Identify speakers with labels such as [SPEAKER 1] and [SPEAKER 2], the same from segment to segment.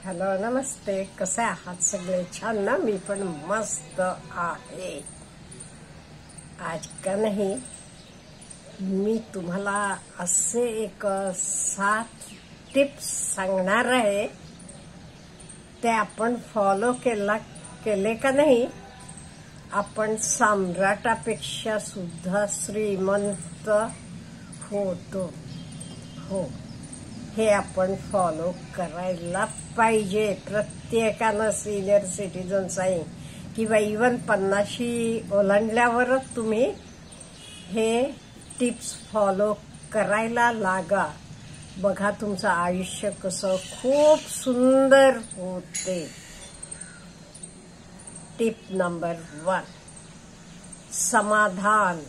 [SPEAKER 1] Hello नमस्ते, कसे आहात सगळे? छान ना? मी पण मस्त आहे. आज का नाही मी तुम्हाला असे एक 7 टिप्स सांगणार आहे. ते आपण फॉलो केले का नाही, आपण सम्राटापेक्षा सुद्धा श्रीमंत होतो. हो, हे आपण फॉलो करायला पाहिजे. प्रत्येकानं सिनियर सिटीजन्स आहे किंवा इवन 50 ओलांडल्यावरच तुम्ही हे टिप्स फॉलो करायला लागा. बघा तुमचं आयुष्य कसं खूप सुंदर होते. टिप नंबर 1, समाधान,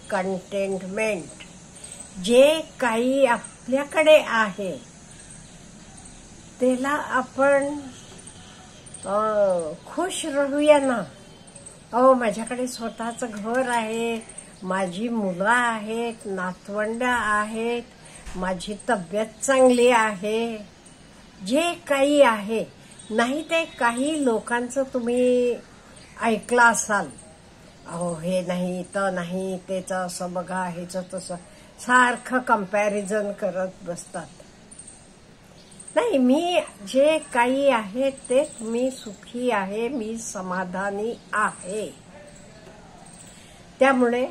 [SPEAKER 1] कंटेंटमेंट. जे काही आपल्याकडे आहे त्याला आपण खुश राहूया ना. माझ्याकडे स्वतःचं घर आहे, माझी मुलं आहेत, नातवंड आहेत, माझी तब्येत चांगली आहे. जे काही आहे, नाही ते काही लोकांचं तुम्ही ऐकलं असाल, हे नाही तर नाही, त्याचं असं बघा, ह्याचं तसं, सारखं कंपॅरिझन करत बसतात. नाही, मी जे काही आहे ते मी सुखी आहे, मी समाधानी आहे. त्यामुळे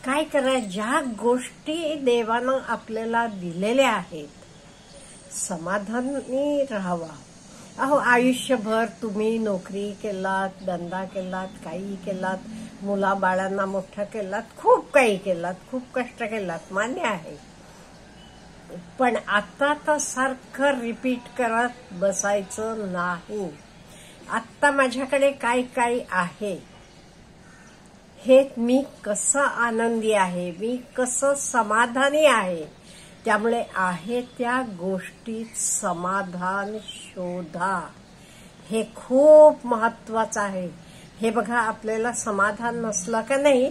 [SPEAKER 1] काय करा, ज्या गोष्टी देवानं आपल्याला दिलेल्या आहेत, समाधानी राहावा. आयुष्यभर तुम्ही नोकरी केलात, धंदा केलात, काही केलात, मुलाबाळांना मोठं केलात, खूप काही केलात, खूप कष्ट केलात, मान्य आहे. पण आता तर सारखं रिपीट करत बसायचं नाही. आता माझ्याकडे काय काय आहे, हे मी कसं आनंदी आहे, मी कसं समाधानी आहे. त्यामुळे आहे त्या गोष्टीत समाधान शोधा. हे खूप महत्वाचं आहे. हे बघा, आपल्याला समाधान नसलं का नाही,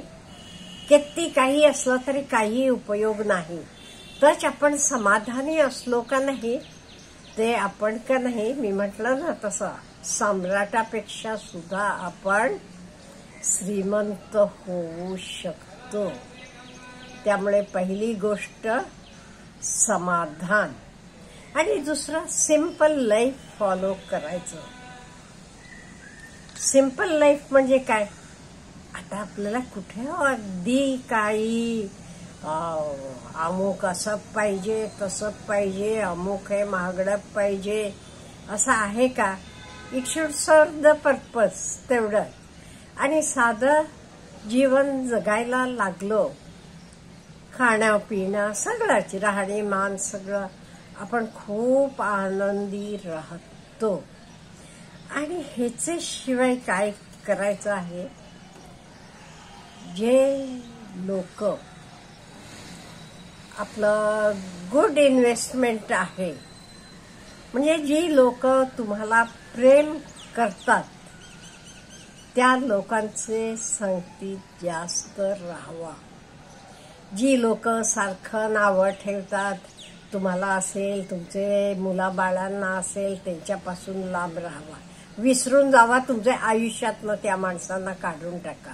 [SPEAKER 1] किती काही असलं तरी काही उपयोग नाही. तर आपण समाधानी असलो का नाही, ते आपण का नाही, मी म्हटलं ना तसं, सम्राटापेक्षा सुद्धा आपण श्रीमंत होऊ शकतो. त्यामुळे पहिली गोष्ट समाधान, आणि दुसरं सिंपल लाईफ फॉलो करायचं. सिंपल लाईफ म्हणजे काय? आता आपल्याला कुठे अगदी काही अमुक असं पाहिजे, तसं पाहिजे, अमुक हे महागडं पाहिजे, असं आहे का? It should serve the purpose, तेवढं. आणि साधं जीवन जगायला लागलो, खाणं पिणं सगळंच, राहणीमान सगळं, आपण खूप आनंदी राहतो. आणि ह्याचे शिवाय काय करायचं आहे, जे लोक आपलं गुड इन्व्हेस्टमेंट आहे, म्हणजे जी लोक तुम्हाला प्रेम करतात, त्या लोकांचे संगतीत जास्त राहावा. जी लोक सारखं नावं ठेवतात, तुम्हाला असेल, तुमचे मुलाबाळांना असेल, त्यांच्यापासून लांब राहावा. विसरून जावा, तुमच्या आयुष्यातनं त्या माणसांना काढून टाका.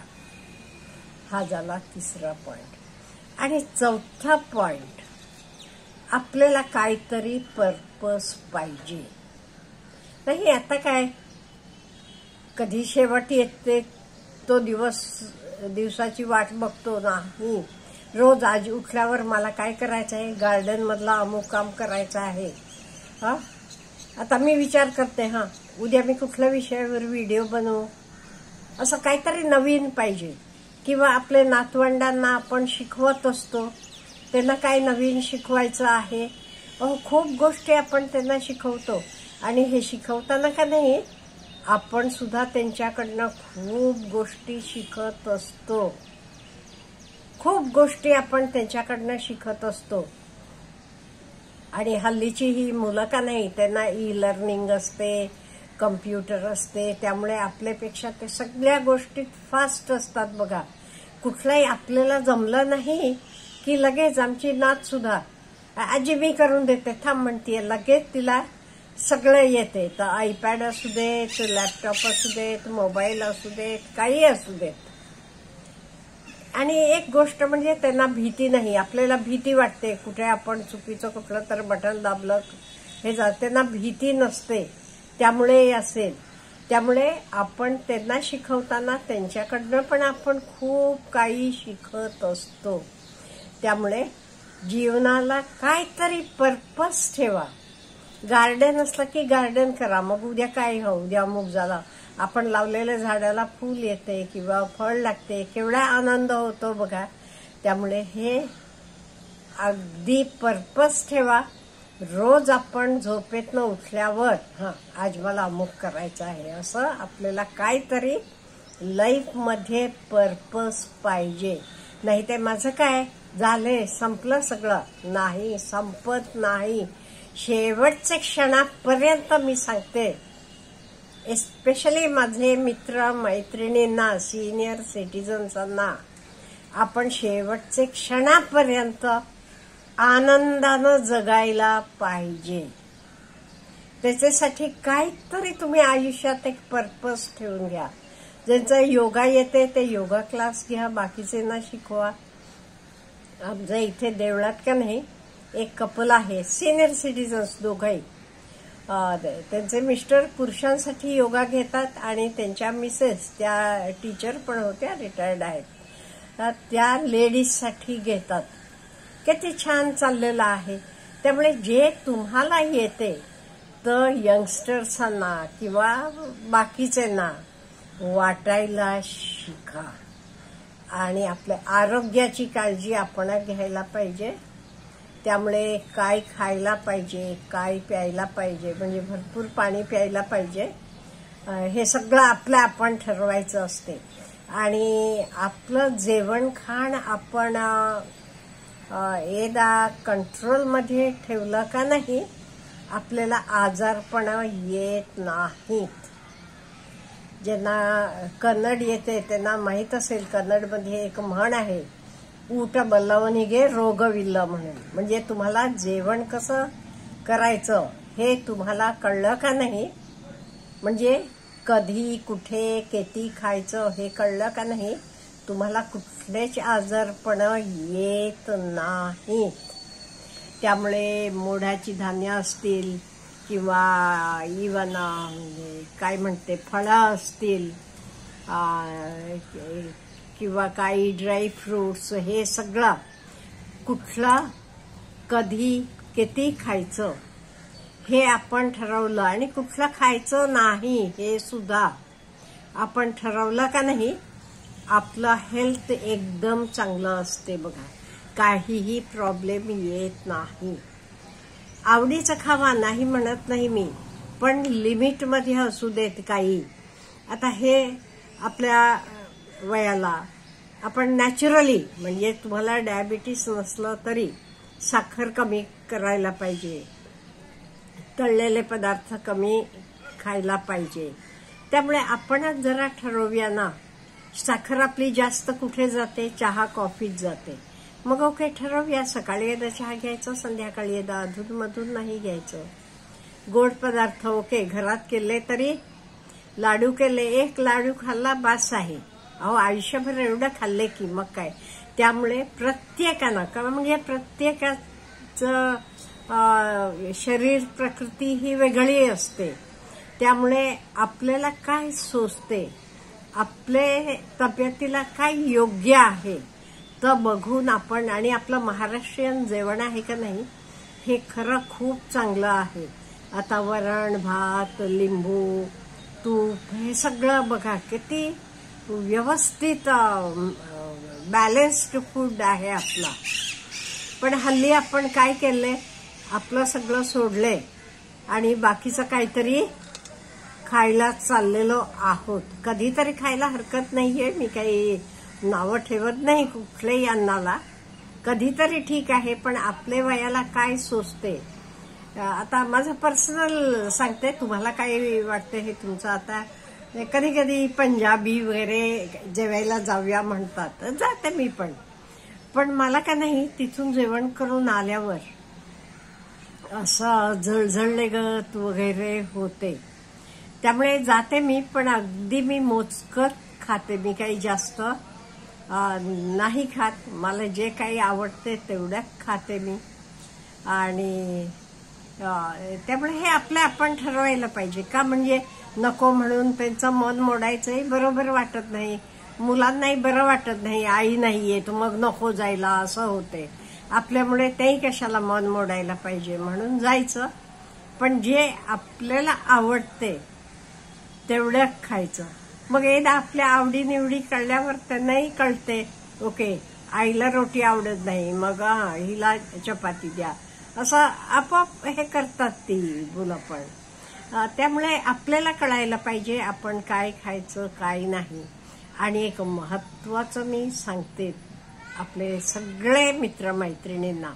[SPEAKER 1] हा झाला तिसरा पॉइंट. आणि चौथा पॉइंट, आपल्याला काहीतरी पर्पस पाहिजे. नाही, आता काय, कधी शेवट येते तो दिवसाची वाट बघतो नाही. रोज आज उठल्यावर मला काय करायचं आहे, गार्डन मधला अमुक काम करायचं आहे. आता मी विचार करते, उद्या मी कुठल्या विषयावर व्हिडिओ बनवू, असं काहीतरी नवीन पाहिजे. किंवा आपल्या नातवंडांना आपण शिकवत असतो, त्यांना काय नवीन शिकवायचं आहे. खूप गोष्टी आपण त्यांना शिकवतो, आणि हे शिकवताना का नाही, आपण सुद्धा त्यांच्याकडनं खूप गोष्टी शिकत असतो. खूप गोष्टी आपण त्यांच्याकडनं शिकत असतो. आणि हल्लीची ही मुलं का नाही, त्यांना ई लर्निंग असते, कम्प्युटर असते, त्यामुळे आपल्यापेक्षा ते सगळ्या गोष्टीत फास्ट असतात. बघा, कुठलाही आपल्याला जमलं नाही की लगेच आमची नात सुद्धा, आजी मी करून देते, थांब म्हणतीये, लगेच तिला सगळं येते. तर आयपॅड असू देत, लॅपटॉप असू देत, मोबाईल असू देत, काही असू देत. आणि एक गोष्ट म्हणजे त्यांना भीती नाही. आपल्याला भीती वाटते, कुठे आपण चुकीचं कुठलं तर बटन दाबलं हे त्यांना भीती नसते. त्यामुळे असेल. त्यामुळे आपण त्यांना शिकवताना त्यांच्याकडनं पण आपण खूप काही शिकत असतो. त्यामुळे जीवनाला काहीतरी पर्पस ठेवा. गार्डन असलं की गार्डन करा. मग उद्या काय हो, उद्या अमुक झाला, आपण लावलेल्या झाडाला फूल येते किंवा फळ लागते, केवढा आनंद होतो बघा. त्यामुळे हे अगदी पर्पस ठेवा. रोज आपण झोपेतनं उठल्यावर आज मला अमुक करायचं आहे, असं आपल्याला काहीतरी लाईफमध्ये पर्पस पाहिजे. नाही ते माझं काय झालंय, संपलं सगळं, नाही, संपत नाही. शेवटच्या क्षणापर्यंत मी सांगते, एस्पेशली माझे मित्र मैत्रिणींना, सिनियर सिटीजन्सांना, आपण शेवटचे क्षणापर्यंत आनंदानं जगायला पाहिजे. त्याच्यासाठी काहीतरी तुम्ही आयुष्यात एक पर्पस ठेवून घ्या. ज्यांचा योगा येते ते योगा क्लास घ्या, बाकीच्यांना शिकवा. आमच्या इथे देवळात का नाही एक कपल आहे, सिनियर सिटीजन्स दोघंही. त्यांचे मिस्टर पुरुषांसाठी योगा घेतात आणि त्यांच्या मिसेस त्या टीचर पण होत्या, रिटायर्ड आहेत, त्या लेडीजसाठी घेतात. किती छान चाललेलं आहे. त्यामुळे जे तुम्हाला येते तर यंगस्टर्सांना किंवा बाकीच्यांना वाटायला शिका. आणि आपल्या आरोग्याची काळजी आपण घ्यायला पाहिजे. त्यामुळे काय खायला पाहिजे, काय प्यायला पाहिजे, म्हणजे भरपूर पाणी प्यायला पाहिजे. हे सगळं आपलं आपण ठरवायचं असते. आणि आपलं जेवण खाण आपण एकदा कंट्रोलमध्ये ठेवलं का नाही, आपल्याला आजारपणा येत नाहीत. ज्यांना कन्नड येते त्यांना माहित असेल, कन्नडमध्ये एक म्हण आहे, ऊट बल्लवनिगे रोगविल्ल म्हणून. म्हणजे तुम्हाला जेवण कसं करायचं हे तुम्हाला कळलं का नाही, म्हणजे कधी कुठे किती खायचं हे कळलं का नाही, तुम्हाला कुठलेच आजारपण येत नाहीत. त्यामुळे मोडाची धान्य असतील किंवा इवन काय म्हणते फळं असतील किंवा काही ड्राय फ्रूट्स, हे सगळं कुठलं कधी किती खायचं हे आपण ठरवलं आणि कुठलं खायचं नाही हे सुद्धा आपण ठरवलं का नाही, आपलं हेल्थ एकदम चांगलं असते बघा. काहीही प्रॉब्लेम येत नाही. आवडीचं खावा नाही म्हणत नाही मी, पण लिमिटमध्ये असू देत काही. आता हे आपल्या वयाला आपण नॅचरली, म्हणजे तुम्हाला डायबिटीस नसलं तरी साखर कमी करायला पाहिजे, तळलेले पदार्थ कमी खायला पाहिजे. त्यामुळे आपणच जरा ठरवूया ना. साखर आपली जास्त कुठे जाते, चहा कॉफीत जाते. मग ओके, ठरवूया सकाळी एकदा चहा घ्यायचं, संध्याकाळी एकदा, अधूनमधून नाही घ्यायचं. गोड पदार्थ ओके, घरात केले तरी लाडू केले, एक लाडू खाल्ला बास आहे. अहो आयुष्यभर एवढं खाल्ले की मग काय. त्यामुळे प्रत्येकानं, म्हणजे प्रत्येकाचं शरीर प्रकृती ही वेगळी असते. त्यामुळे आपल्याला काय सोचते, आपले तब्येतीला काय योग्य आहे तर बघून आपण, आणि आपलं महाराष्ट्रीयन जेवण आहे का नाही हे खरं खूप चांगलं आहे. आता वरण भात, लिंबू, तूप, हे सगळं बघा किती व्यवस्थित बॅलन्स्ड फूड आहे आपला. पण हल्ली आपण काय केलंय, आपलं सगळं सोडलंय आणि बाकीचं काहीतरी खायला चाललेलो आहोत. कधीतरी खायला हरकत नाहीये, मी काही नावं ठेवत नाही कुठल्याही अन्नाला, कधीतरी ठीक आहे. पण आपल्या वयाला काय सोचते. आता माझं पर्सनल सांगते, तुम्हाला काय वाटतं हे तुमचं. आता कधी कधी पंजाबी वगैरे जेवायला जाऊया म्हणतात, जाते मी पण मला का नाही, तिथून जेवण करून आल्यावर असं जळजळलेगत वगैरे होते. त्यामुळे जाते मी, पण अगदी मी मोजकत खाते. मी काही जास्त नाही खात. मला जे काही आवडते तेवढ्याच खाते मी. आणि त्यामुळे हे आपण ठरवायला पाहिजे का, म्हणजे नको म्हणून त्यांचं मन मोडायचंही बरोबर वाटत नाही. मुलांनाही बरं वाटत नाही, आई नाहीये तर मग नको जायला असं होते. आपल्यामुळे तेही कशाला मन मोडायला पाहिजे, म्हणून जायचं. पण जे आपल्याला आवडते तेवढं खायचं. मग एकदा आपल्या आवडीनिवडी कळल्यावर त्यांनाही कळते, ओके आईला रोटी आवडत नाही, मग हिला चपाती द्या, असं आपोआप हे करतात ती मुलं पण. त्यामुळे आपल्याला कळायला पाहिजे आपण काय खायचं काय नाही. आणि एक महत्वाचं मी सांगते आपले सगळे मित्रमैत्रिणींना,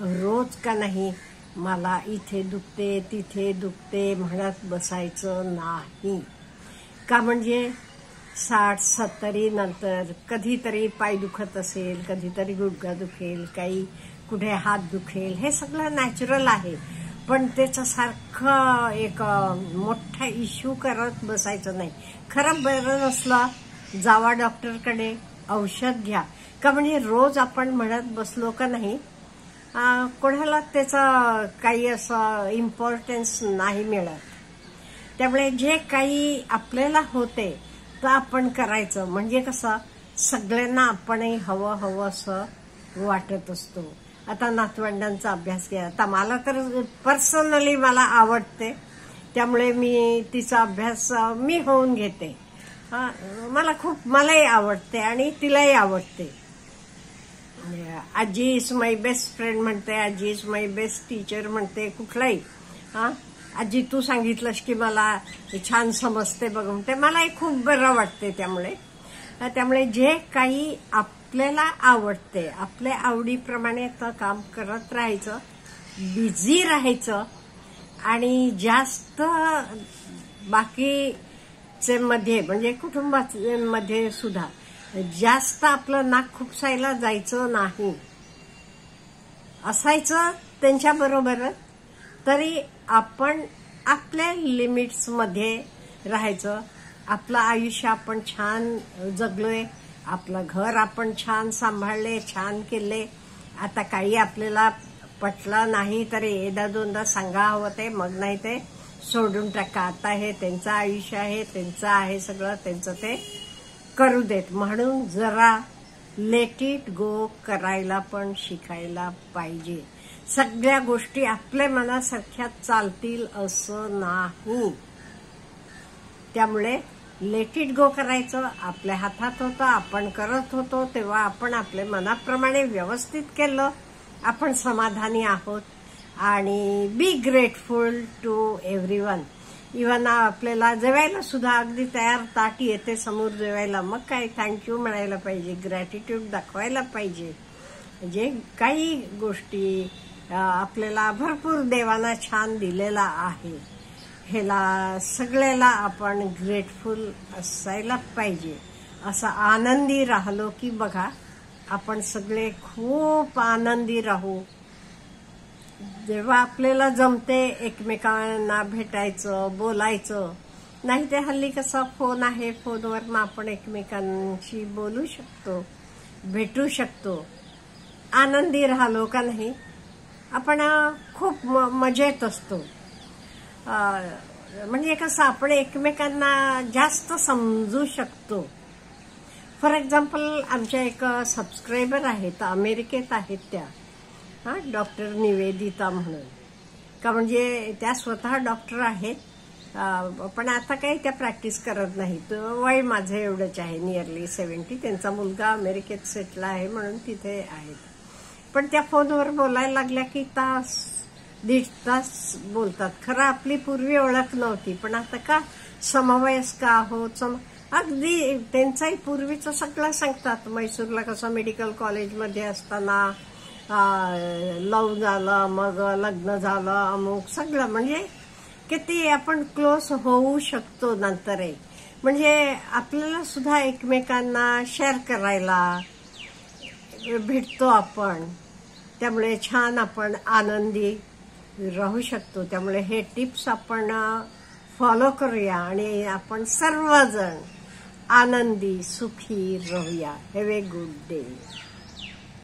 [SPEAKER 1] रोज का नाही मला इथे दुखते तिथे दुखते म्हणत बसायचं नाही. का म्हणजे 60-70 नंतर कधीतरी पाय दुखत असेल, कधीतरी गुडघा दुखेल, काही कुठे हात दुखेल, हे सगळं नॅचरल आहे. पण त्याचं सारखं एक मोठा इश्यू करत बसायचं नाही. खरं बरं नसलं जावा डॉक्टरकडे, औषध घ्या. का म्हणजे रोज आपण म्हणत बसलो का नाही कोणाला त्याचा काही असं इम्पॉर्टन्स नाही मिळत. त्यामुळे जे काही आपल्याला होते तर आपण करायचं. म्हणजे कसं सगळ्यांना आपणही हवं असं वाटत असतो. आता नातवंडांचा अभ्यास घ्या. आता मला तर पर्सनली मला आवडते, त्यामुळे मी तिचा अभ्यास मी होऊन घेते. मलाही आवडते आणि तिलाही आवडते. आजी इज माय बेस्ट फ्रेंड म्हणते, आजी इज माय बेस्ट टीचर म्हणते. कुठलाही आजी तू सांगितलंस की मला छान समजते बघ म्हणते. मलाही खूप बरं वाटते. त्यामुळे जे काही आपल्याला आवडते आपल्या आवडीप्रमाणे तर काम करत राहायचं, बिझी राहायचं. आणि जास्त बाकीचे मध्ये म्हणजे कुटुंबामध्ये सुद्धा जास्त आपलं नाक खुपसायला जायचं नाही. असायचं त्यांच्या बरोबरच, तरी आपण आपल्या लिमिट्स मध्ये राहायचं. आपलं आयुष्य आपण छान जगलोय, आपलं घर आपण छान सांभाळले, छान केले. आता काही आपल्याला पटलं नाही तरी एकदा दोनदा सांगा हवं ते, मग नाही ते सोडून टाका. आता हे त्यांचं आयुष्य आहे, त्यांचं आहे सगळं, त्यांचं ते करू देत. म्हणून जरा लेट इट गो करायला पण शिकायला पाहिजे. सगळ्या गोष्टी आपल्या मनासारख्या चालतील असं नाही. त्यामुळे लेट इट गो करायचं. आपल्या हातात होतं, आपण करत होतो तेव्हा आपण आपल्या मनाप्रमाणे व्यवस्थित केलं, आपण समाधानी आहोत. आणि be grateful to everyone. Even आपल्याला जेवायला सुद्धा अगदी तयार ताट येते समोर जेवायला, मग काय थँक्यू म्हणायला पाहिजे, ग्रॅटिट्यूड दाखवायला पाहिजे. जे काही गोष्टी आपल्याला भरपूर देवाना छान दिलेला आहे, ह्याला सगळ्याला आपण ग्रेटफुल असायला पाहिजे. असं आनंदी राहिलो की बघा आपण सगळे खूप आनंदी राहू. जेव्हा आपल्याला जमते एकमेकांना भेटायचं, बोलायचं. नाही ते हल्ली कसा फोन आहे, फोनवर मग आपण एकमेकांशी बोलू शकतो, भेटू शकतो. आनंदी राहिलो का नाही आपण खूप मजेत असतो. म्हणजे कसं आपण एकमेकांना जास्त समजू शकतो. फॉर एक्झाम्पल आमच्या एक सबस्क्रायबर आहेत, अमेरिकेत आहेत त्या, डॉक्टर निवेदिता म्हणून. का म्हणजे त्या स्वतः डॉक्टर आहेत, पण आता काही त्या प्रॅक्टिस करत नाहीत. वय माझं एवढंच आहे, नियरली 70. त्यांचा मुलगा अमेरिकेत सेटला आहे म्हणून तिथे आहेत. पण त्या फोनवर बोलायला लागल्या की तास दीड तास बोलतात. खरं आपली पूर्वी ओळख नव्हती, पण आता का समवयस्क आहोत, अगदी त्यांचाही पूर्वीचं सगळं सांगतात. मैसूरला कसं मेडिकल कॉलेजमध्ये असताना लव्ह झालं, मग लग्न झालं, अमुक सगळं. म्हणजे किती आपण क्लोज होऊ शकतो नंतरही. म्हणजे आपल्याला सुद्धा एकमेकांना शेअर करायला भेटतो आपण. त्यामुळे छान आपण आनंदी राहू शकतो. त्यामुळे हे टिप्स आपण फॉलो करूया आणि आपण सर्वजण आनंदी सुखी राहूया. Have a good day.